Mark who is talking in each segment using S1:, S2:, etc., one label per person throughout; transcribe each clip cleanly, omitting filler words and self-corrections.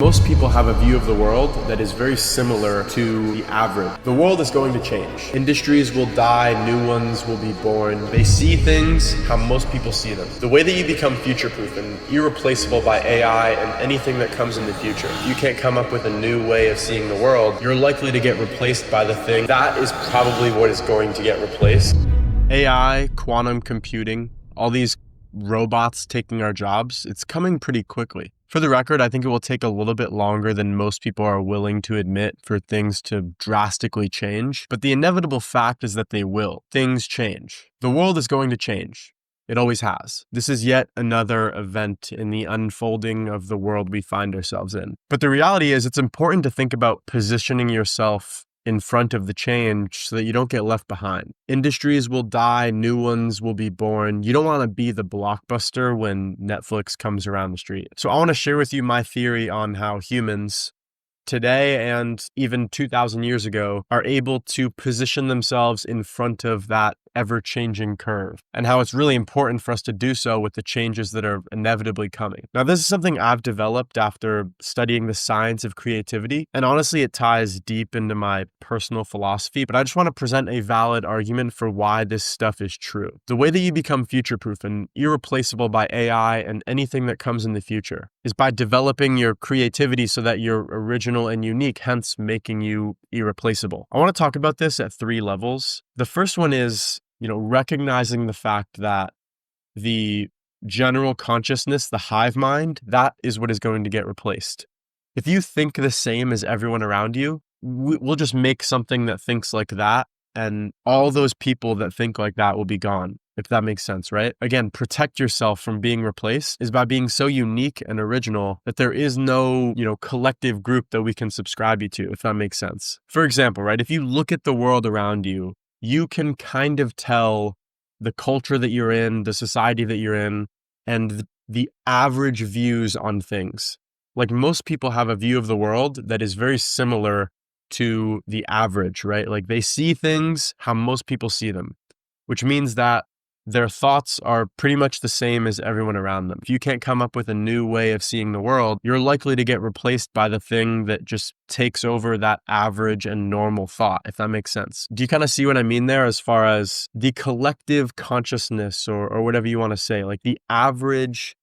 S1: Most people have a view of the world that is very similar to the average. The world is going to change. Industries will die, new ones will be born. They see things how most people see them. The way that you become future-proof and irreplaceable by AI and anything that comes in the future. If you can't come up with a new way of seeing the world, you're likely to get replaced by the thing. That is probably what is going to get replaced. AI, quantum computing, all these robots taking our jobs, it's coming pretty quickly. For the record, I think it will take a little bit longer than most people are willing to admit for things to drastically change, but the inevitable fact is that they will. Things change. The world is going to change. It always has. This is yet another event in the unfolding of the world we find ourselves in. But the reality is it's important to think about positioning yourself in front of the change so that you don't get left behind. Industries will die, new ones will be born. You don't want to be the blockbuster when Netflix comes around the street. So I want to share with you my theory on how humans today and even 2,000 years ago are able to position themselves in front of that ever-changing curve, and how it's really important for us to do so with the changes that are inevitably coming. Now, this is something I've developed after studying the science of creativity, and honestly, it ties deep into my personal philosophy, but I just want to present a valid argument for why this stuff is true. The way that you become future-proof and irreplaceable by AI and anything that comes in the future is by developing your creativity so that you're original and unique, hence making you irreplaceable. I want to talk about this at 3 levels. The first one is, recognizing the fact that the general consciousness, the hive mind, that is what is going to get replaced. If you think the same as everyone around you, we'll just make something that thinks like that, and all those people that think like that will be gone, if that makes sense, right? Again, protect yourself from being replaced is by being so unique and original that there is no, collective group that we can subscribe you to, if that makes sense. For example, right, if you look at the world around you, you can kind of tell the culture that you're in, the society that you're in, and the average views on things. Like, most people have a view of the world that is very similar to the average, right? Like, they see things how most people see them, which means that their thoughts are pretty much the same as everyone around them. If you can't come up with a new way of seeing the world, you're likely to get replaced by the thing that just takes over that average and normal thought, if that makes sense. Do you kind of see what I mean there as far as the collective consciousness or whatever you want to say, like the average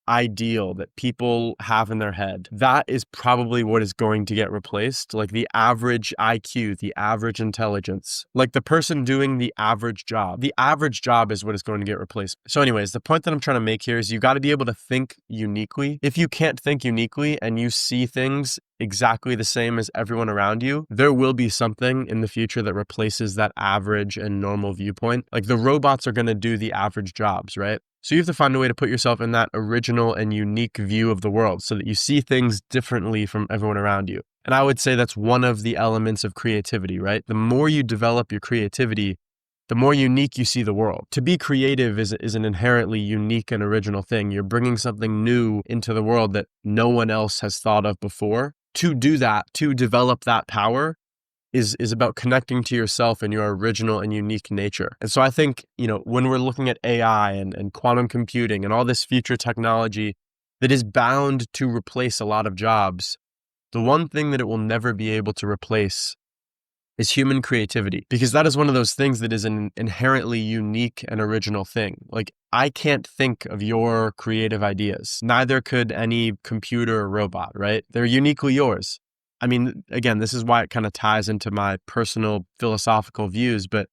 S1: ideal that people have in their head? That is probably what is going to get replaced. Like the average IQ, the average intelligence, like the person doing the average job. The average job is what is going to get replaced. So anyways, the point that I'm trying to make here is you got to be able to think uniquely. If you can't think uniquely and you see things exactly the same as everyone around you, there will be something in the future that replaces that average and normal viewpoint. Like, the robots are going to do the average jobs, right? So you have to find a way to put yourself in that original and unique view of the world so that you see things differently from everyone around you. And I would say that's one of the elements of creativity, right? The more you develop your creativity, the more unique you see the world. To be creative is an inherently unique and original thing. You're bringing something new into the world that no one else has thought of before. To do that, to develop that power, is about connecting to yourself and your original and unique nature. And so I think, when we're looking at AI and quantum computing and all this future technology that is bound to replace a lot of jobs, the one thing that it will never be able to replace is human creativity, because that is one of those things that is an inherently unique and original thing. Like, I can't think of your creative ideas. Neither could any computer or robot, right? They're uniquely yours. I mean, again, this is why it kind of ties into my personal philosophical views, but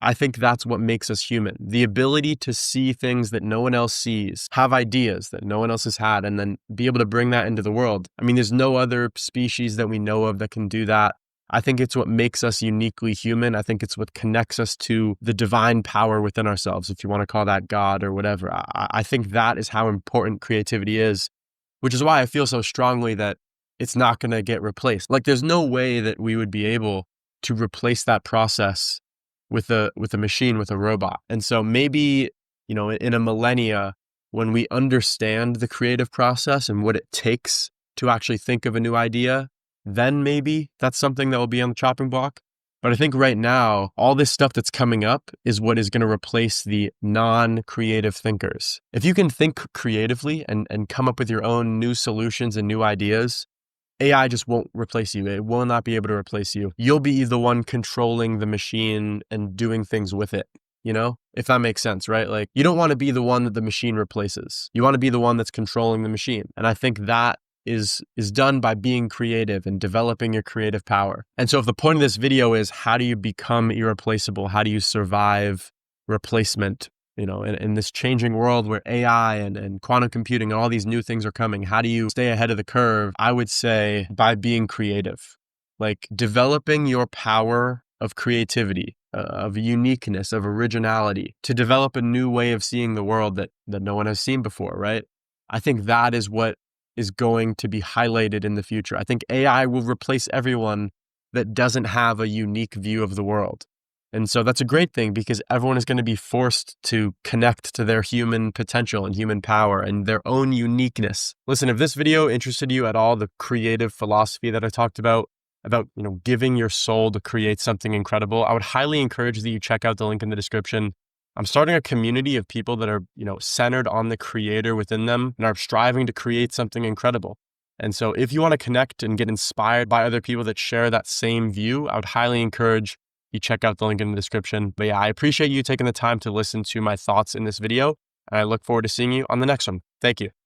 S1: I think that's what makes us human. The ability to see things that no one else sees, have ideas that no one else has had, and then be able to bring that into the world. I mean, there's no other species that we know of that can do that. I think it's what makes us uniquely human. I think it's what connects us to the divine power within ourselves, if you want to call that God or whatever. I think that is how important creativity is, which is why I feel so strongly that it's not going to get replaced. Like, there's no way that we would be able to replace that process with a machine, with a robot. And so maybe, in a millennia, when we understand the creative process and what it takes to actually think of a new idea, then maybe that's something that will be on the chopping block. But I think right now, all this stuff that's coming up is what is going to replace the non-creative thinkers. If you can think creatively and come up with your own new solutions and new ideas, AI just won't replace you. It will not be able to replace you. You'll be the one controlling the machine and doing things with it, if that makes sense, right? Like, you don't want to be the one that the machine replaces. You want to be the one that's controlling the machine. And I think that is done by being creative and developing your creative power. And so if the point of this video is, how do you become irreplaceable? How do you survive replacement? In this changing world where AI and quantum computing and all these new things are coming, how do you stay ahead of the curve? I would say by being creative, like developing your power of creativity, of uniqueness, of originality, to develop a new way of seeing the world that no one has seen before, right? I think that is what is going to be highlighted in the future. I think AI will replace everyone that doesn't have a unique view of the world. And so that's a great thing, because everyone is going to be forced to connect to their human potential and human power and their own uniqueness. Listen, if this video interested you at all, the creative philosophy that I talked about giving your soul to create something incredible, I would highly encourage that you check out the link in the description. I'm starting a community of people that are, centered on the creator within them and are striving to create something incredible. And so if you want to connect and get inspired by other people that share that same view, I would highly encourage you check out the link in the description. But yeah, I appreciate you taking the time to listen to my thoughts in this video, and I look forward to seeing you on the next one. Thank you.